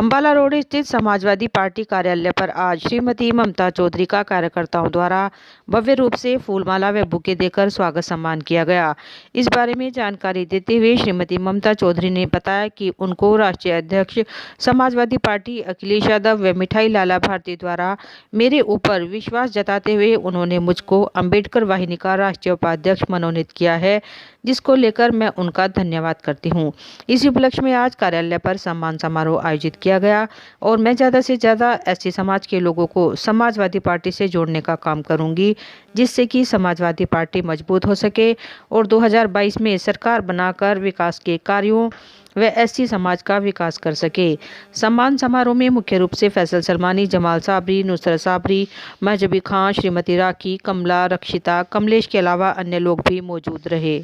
Ambala road स्थित Samajwadi party कार्यालय पर आज श्रीमती ममता चौधरी का कार्यकर्ताओं द्वारा भव्य रूप से फूलमाला व बुके देकर स्वागत सम्मान किया गया। इस बारे में जानकारी देते हुए श्रीमती ममता चौधरी ने बताया कि उनको राष्ट्रीय अध्यक्ष समाजवादी पार्टी अखिलेश यादव व मिठाई लाला भारती द्वारा मेरे ऊपर विश्वास जताते हुए उन्होंने मुझको अम्बेडकर वाहिनी का राष्ट्रीय उपाध्यक्ष मनोनीत किया है, जिसको लेकर मैं उनका धन्यवाद करती हूँ। इसी उपलक्ष्य में आज कार्यालय पर सम्मान समारोह आयोजित किया गया और मैं ज़्यादा से ज़्यादा एससी समाज के लोगों को समाजवादी पार्टी से जोड़ने का काम करूंगी, जिससे कि समाजवादी पार्टी मजबूत हो सके और 2022 में सरकार बनाकर विकास के कार्यों व एससी समाज का विकास कर सके। सम्मान समारोह में मुख्य रूप से फैसल सलमानी, जमाल साबरी, नुसरत साबरी, महजबी खान, श्रीमती राखी, कमला, रक्षिता, कमलेश के अलावा अन्य लोग भी मौजूद रहे।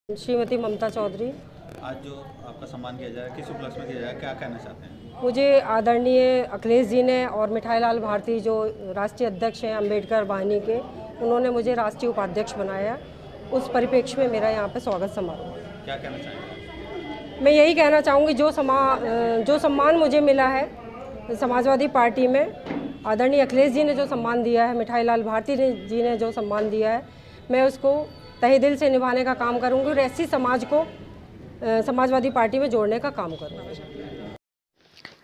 श्रीमती ममता चौधरी, आज जो आपका सम्मान किया जाएगा किस उपलक्ष्य में किया जाएगा, क्या कहना चाहते हैं? मुझे आदरणीय अखिलेश जी ने और मिठाई लाल भारती जो राष्ट्रीय अध्यक्ष हैं अम्बेडकर वाहिनी के, उन्होंने मुझे राष्ट्रीय उपाध्यक्ष बनाया। उस परिप्रेक्ष्य में मेरा यहाँ पे स्वागत समारोह। क्या कहना चाहेंगे? मैं यही कहना चाहूँगी जो सम्मान मुझे मिला है समाजवादी पार्टी में, आदरणीय अखिलेश जी ने जो सम्मान दिया है, मिठाई लाल भारती जी ने जो सम्मान दिया है, मैं उसको तहे दिल से निभाने का काम करूँगी और एससी समाज को समाजवादी पार्टी में जोड़ने का काम करूँगी।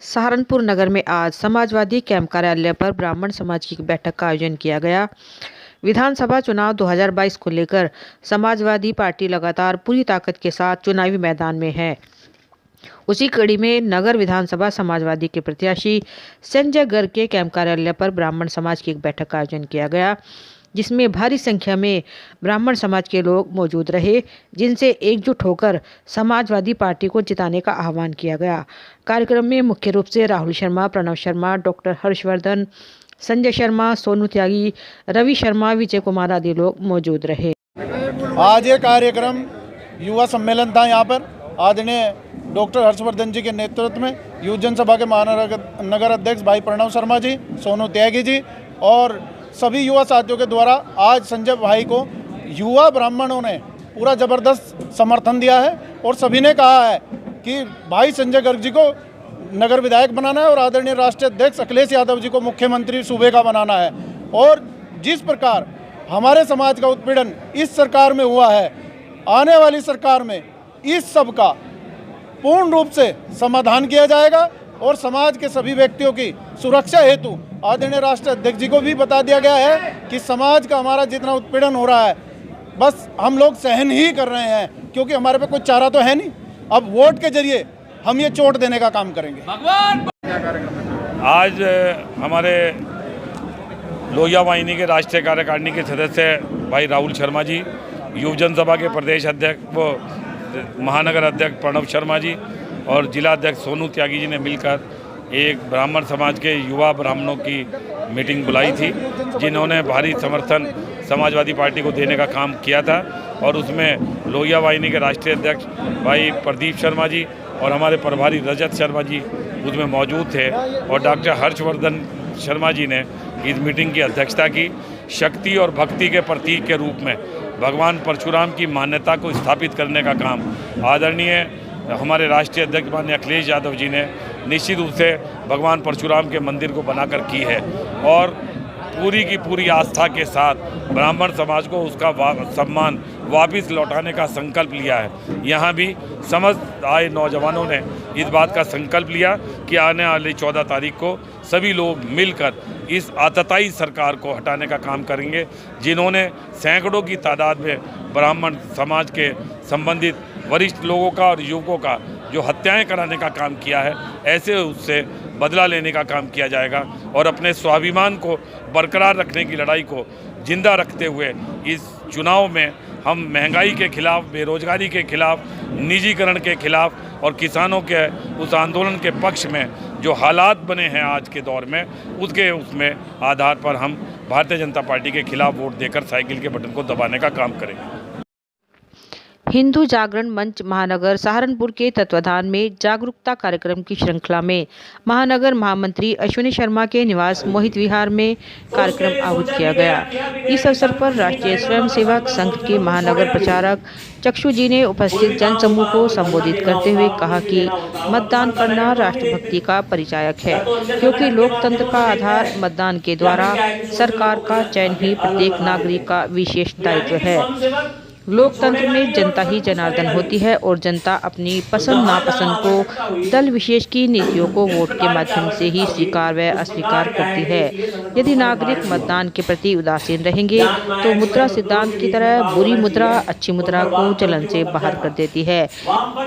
सहारनपुर नगर में आज समाजवादी कैंप कार्यालय पर ब्राह्मण समाज की बैठक का आयोजन किया गया। विधानसभा चुनाव 2022 को लेकर समाजवादी पार्टी लगातार पूरी ताकत के साथ चुनावी मैदान में है। उसी कड़ी में नगर विधानसभा समाजवादी के प्रत्याशी संजय गर्ग के कैंप कार्यालय पर ब्राह्मण समाज की एक बैठक का आयोजन किया गया, जिसमें भारी संख्या में ब्राह्मण समाज के लोग मौजूद रहे, जिनसे एकजुट होकर समाजवादी पार्टी को जिताने का आह्वान किया गया। कार्यक्रम में मुख्य रूप से राहुल शर्मा, प्रणव शर्मा, डॉक्टर हर्षवर्धन, संजय शर्मा, सोनू त्यागी, रवि शर्मा, विजय कुमार आदि लोग मौजूद रहे। आज ये कार्यक्रम युवा सम्मेलन था। यहाँ पर आदरणीय डॉक्टर हर्षवर्धन जी के नेतृत्व में युवा जनसभा के महानगर अध्यक्ष भाई प्रणव शर्मा जी, सोनू त्यागी जी और सभी युवा साथियों के द्वारा आज संजय भाई को युवा ब्राह्मणों ने पूरा ज़बरदस्त समर्थन दिया है और सभी ने कहा है कि भाई संजय गर्ग जी को नगर विधायक बनाना है और आदरणीय राष्ट्रीय अध्यक्ष अखिलेश यादव जी को मुख्यमंत्री सूबे का बनाना है। और जिस प्रकार हमारे समाज का उत्पीड़न इस सरकार में हुआ है, आने वाली सरकार में इस सब का पूर्ण रूप से समाधान किया जाएगा और समाज के सभी व्यक्तियों की सुरक्षा हेतु आदरणीय राष्ट्रीय अध्यक्ष जी को भी बता दिया गया है कि समाज का हमारा जितना उत्पीड़न हो रहा है, बस हम लोग सहन ही कर रहे हैं, क्योंकि हमारे पे कोई चारा तो है नहीं। अब वोट के जरिए हम ये चोट देने का काम करेंगे। आज हमारे लोहिया वाहिनी के राष्ट्रीय कार्यकारिणी के सदस्य भाई राहुल शर्मा जी, युवा जनसभा के प्रदेश अध्यक्ष व महानगर अध्यक्ष प्रणव शर्मा जी और जिला अध्यक्ष सोनू त्यागी जी ने मिलकर एक ब्राह्मण समाज के युवा ब्राह्मणों की मीटिंग बुलाई थी, जिन्होंने भारी समर्थन समाजवादी पार्टी को देने का काम किया था। और उसमें लोहिया वाहिनी के राष्ट्रीय अध्यक्ष भाई प्रदीप शर्मा जी और हमारे प्रभारी रजत शर्मा जी उसमें मौजूद थे और डॉक्टर हर्षवर्धन शर्मा जी ने इस मीटिंग की अध्यक्षता की। शक्ति और भक्ति के प्रतीक के रूप में भगवान परशुराम की मान्यता को स्थापित करने का काम आदरणीय हमारे राष्ट्रीय अध्यक्ष माननीय अखिलेश यादव जी ने निश्चित रूप से भगवान परशुराम के मंदिर को बनाकर की है और पूरी की पूरी आस्था के साथ ब्राह्मण समाज को उसका सम्मान वापस लौटाने का संकल्प लिया है। यहाँ भी समस्त आए नौजवानों ने इस बात का संकल्प लिया कि आने वाली 14 तारीख को सभी लोग मिलकर इस आतताई सरकार को हटाने का काम करेंगे, जिन्होंने सैकड़ों की तादाद में ब्राह्मण समाज के संबंधित वरिष्ठ लोगों का और युवकों का जो हत्याएं कराने का काम किया है। ऐसे उससे बदला लेने का काम किया जाएगा और अपने स्वाभिमान को बरकरार रखने की लड़ाई को जिंदा रखते हुए इस चुनाव में हम महंगाई के खिलाफ, बेरोजगारी के खिलाफ, निजीकरण के खिलाफ और किसानों के उस आंदोलन के पक्ष में जो हालात बने हैं आज के दौर में, उसमें आधार पर हम भारतीय जनता पार्टी के खिलाफ वोट देकर साइकिल के बटन को दबाने का काम करेंगे। हिंदू जागरण मंच महानगर सहारनपुर के तत्वाधान में जागरूकता कार्यक्रम की श्रृंखला में महानगर महामंत्री अश्विनी शर्मा के निवास मोहित विहार में कार्यक्रम आयोजित किया गया। इस अवसर पर राष्ट्रीय स्वयंसेवक संघ के महानगर प्रचारक चक्षु जी ने उपस्थित जनसमूह को संबोधित करते हुए कहा कि मतदान करना राष्ट्रभक्ति का परिचायक है, क्योंकि लोकतंत्र का आधार मतदान के द्वारा सरकार का चयन ही प्रत्येक नागरिक का विशेष दायित्व है। लोकतंत्र में जनता ही जनार्दन होती है और जनता अपनी पसंद नापसंद को दल विशेष की नीतियों को वोट के माध्यम से ही स्वीकार व अस्वीकार करती है। यदि नागरिक मतदान के प्रति उदासीन रहेंगे तो मुद्रा सिद्धांत की तरह बुरी मुद्रा अच्छी मुद्रा को चलन से बाहर कर देती है।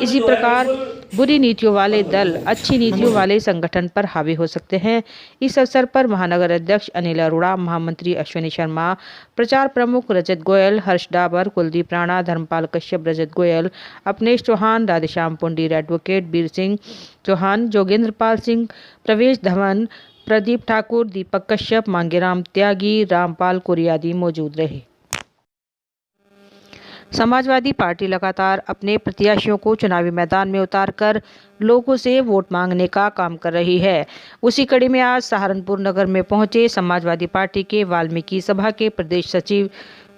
इसी प्रकार बुरी नीतियों वाले दल अच्छी नीतियों वाले संगठन पर हावी हो सकते हैं। इस अवसर पर महानगर अध्यक्ष अनिल अरोड़ा, महामंत्री अश्विनी शर्मा, प्रचार प्रमुख रजत गोयल, हर्ष डाबर, कुलदीप राणा, धर्मपाल कश्यप, रजत गोयल, अपनेश चौहान, राधेश्याम पुंडीर, एडवोकेट बीर सिंह चौहान, जोगेंद्र पाल सिंह, प्रवेश धवन, प्रदीप ठाकुर, दीपक कश्यप, मांगेराम त्यागी, रामपाल कोरियादी मौजूद रहे। समाजवादी पार्टी लगातार अपने प्रत्याशियों को चुनावी मैदान में उतारकर लोगों से वोट मांगने का काम कर रही है। उसी कड़ी में आज सहारनपुर नगर में पहुंचे समाजवादी पार्टी के वाल्मीकि सभा के प्रदेश सचिव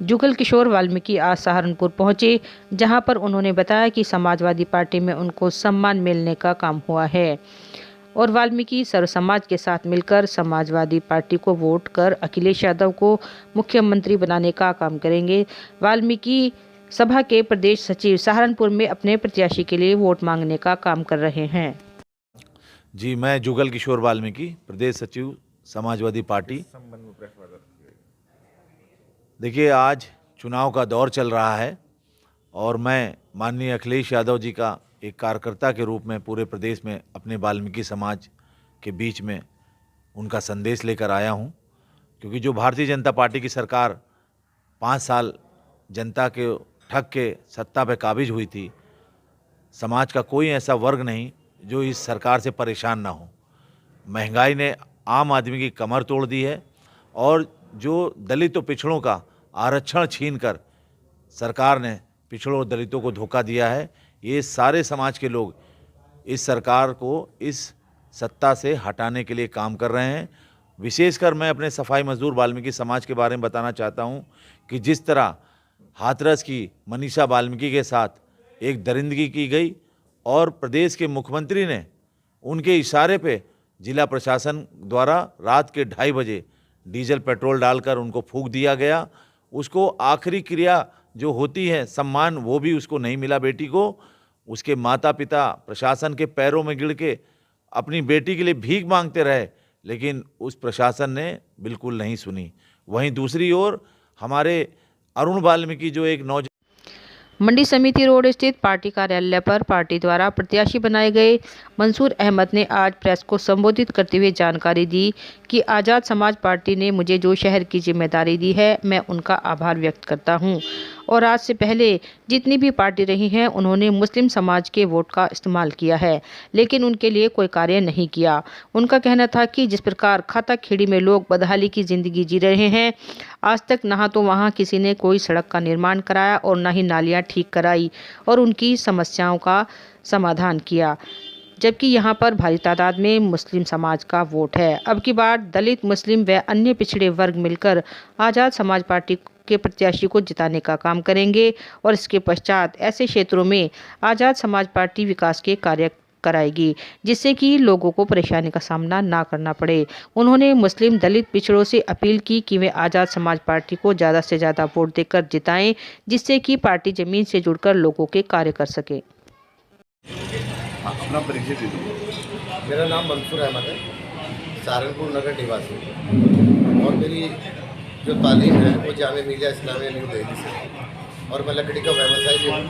जुगल किशोर वाल्मीकि आज सहारनपुर पहुंचे, जहां पर उन्होंने बताया कि समाजवादी पार्टी में उनको सम्मान मिलने का काम हुआ है और वाल्मीकि सर्व समाज के साथ मिलकर समाजवादी पार्टी को वोट कर अखिलेश यादव को मुख्यमंत्री बनाने का काम करेंगे। वाल्मीकि सभा के प्रदेश सचिव सहारनपुर में अपने प्रत्याशी के लिए वोट मांगने का काम कर रहे हैं। जी, मैं जुगल किशोर वाल्मीकि, प्रदेश सचिव समाजवादी पार्टी। देखिए, आज चुनाव का दौर चल रहा है और मैं माननीय अखिलेश यादव जी का एक कार्यकर्ता के रूप में पूरे प्रदेश में अपने वाल्मीकि समाज के बीच में उनका संदेश लेकर आया हूं, क्योंकि जो भारतीय जनता पार्टी की सरकार 5 साल जनता के ठग के सत्ता पे काबिज हुई थी, समाज का कोई ऐसा वर्ग नहीं जो इस सरकार से परेशान ना हो। महंगाई ने आम आदमी की कमर तोड़ दी है और जो दलित और पिछड़ों का आरक्षण छीनकर सरकार ने पिछड़ों और दलितों को धोखा दिया है। ये सारे समाज के लोग इस सरकार को इस सत्ता से हटाने के लिए काम कर रहे हैं। विशेषकर मैं अपने सफाई मजदूर वाल्मीकि समाज के बारे में बताना चाहता हूँ कि जिस तरह हाथरस की मनीषा वाल्मीकि के साथ एक दरिंदगी की गई और प्रदेश के मुख्यमंत्री ने उनके इशारे पे जिला प्रशासन द्वारा रात के 2:30 बजे डीजल पेट्रोल डालकर उनको फूंक दिया गया। उसको आखिरी क्रिया जो होती है सम्मान, वो भी उसको नहीं मिला बेटी को। उसके माता पिता प्रशासन के पैरों में गिर के अपनी बेटी के लिए भीख मांगते रहे, लेकिन उस प्रशासन ने बिल्कुल नहीं सुनी। वहीं दूसरी ओर हमारे अरुण वाल्मीकि जो एक नौजवान मंडी समिति रोड स्थित पार्टी कार्यालय पर पार्टी द्वारा प्रत्याशी बनाए गए मंसूर अहमद ने आज प्रेस को संबोधित करते हुए जानकारी दी कि आज़ाद समाज पार्टी ने मुझे जो शहर की जिम्मेदारी दी है, मैं उनका आभार व्यक्त करता हूं और आज से पहले जितनी भी पार्टी रही हैं उन्होंने मुस्लिम समाज के वोट का इस्तेमाल किया है, लेकिन उनके लिए कोई कार्य नहीं किया। उनका कहना था कि जिस प्रकार खाता खेड़ी में लोग बदहाली की ज़िंदगी जी रहे हैं, आज तक ना तो वहाँ किसी ने कोई सड़क का निर्माण कराया और न ही नालियाँ ठीक कराई और उनकी समस्याओं का समाधान किया, जबकि यहाँ पर भारी तादाद में मुस्लिम समाज का वोट है। अब की बार दलित, मुस्लिम व अन्य पिछड़े वर्ग मिलकर आज़ाद समाज पार्टी के प्रत्याशी को जिताने का काम करेंगे और इसके पश्चात ऐसे क्षेत्रों में आज़ाद समाज पार्टी विकास के कार्य कराएगी जिससे कि लोगों को परेशानी का सामना ना करना पड़े। उन्होंने मुस्लिम, दलित, पिछड़ों से अपील की कि वे आज़ाद समाज पार्टी को ज़्यादा से ज़्यादा वोट देकर जिताएं, जिससे कि पार्टी जमीन से जुड़कर लोगों के कार्य कर सके। अपना परिचय दीजिए। मेरा नाम मंसूर अहमद है, सहारनपुर नगर निवासी और मेरी जो तालीम है वो जामिया मिलिया इस्लामिया न्यू दिल्ली से और मैं लकड़ी का व्यवसाय भी हूँ,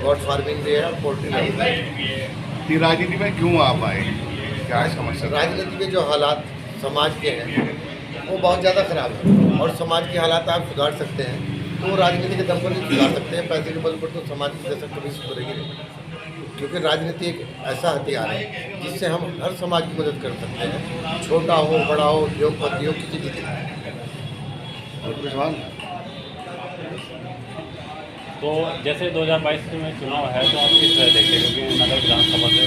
गॉड फार्मिंग भी है और पोल्ट्री व्यवसाय। ये राजनीति में क्यों आप आए, क्या है समस्या? राजनीति के जो हालात समाज के हैं वो बहुत ज़्यादा ख़राब है और समाज के हालात आप सुधार सकते हैं तो राजनीति के दम पर भी सुधार सकते हैं। पैसे के बल पर तो समाज की दशा कभी सुधरेगी नहीं, क्योंकि राजनीति एक ऐसा हथियार है जिससे हम हर समाज की मदद कर सकते हैं, छोटा हो बड़ा हो, उद्योगपति हो, किसी भी तो जैसे 2022 में चुनाव है तो आप किस तरह देखते हैं, क्योंकि नगर विधानसभा से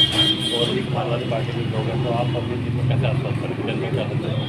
और भी समाजवादी पार्टी के लोग हैं, तो आप अपनी चीज़ को कैसे आश्वस्त करेंगे, जनता क्या सकते हैं?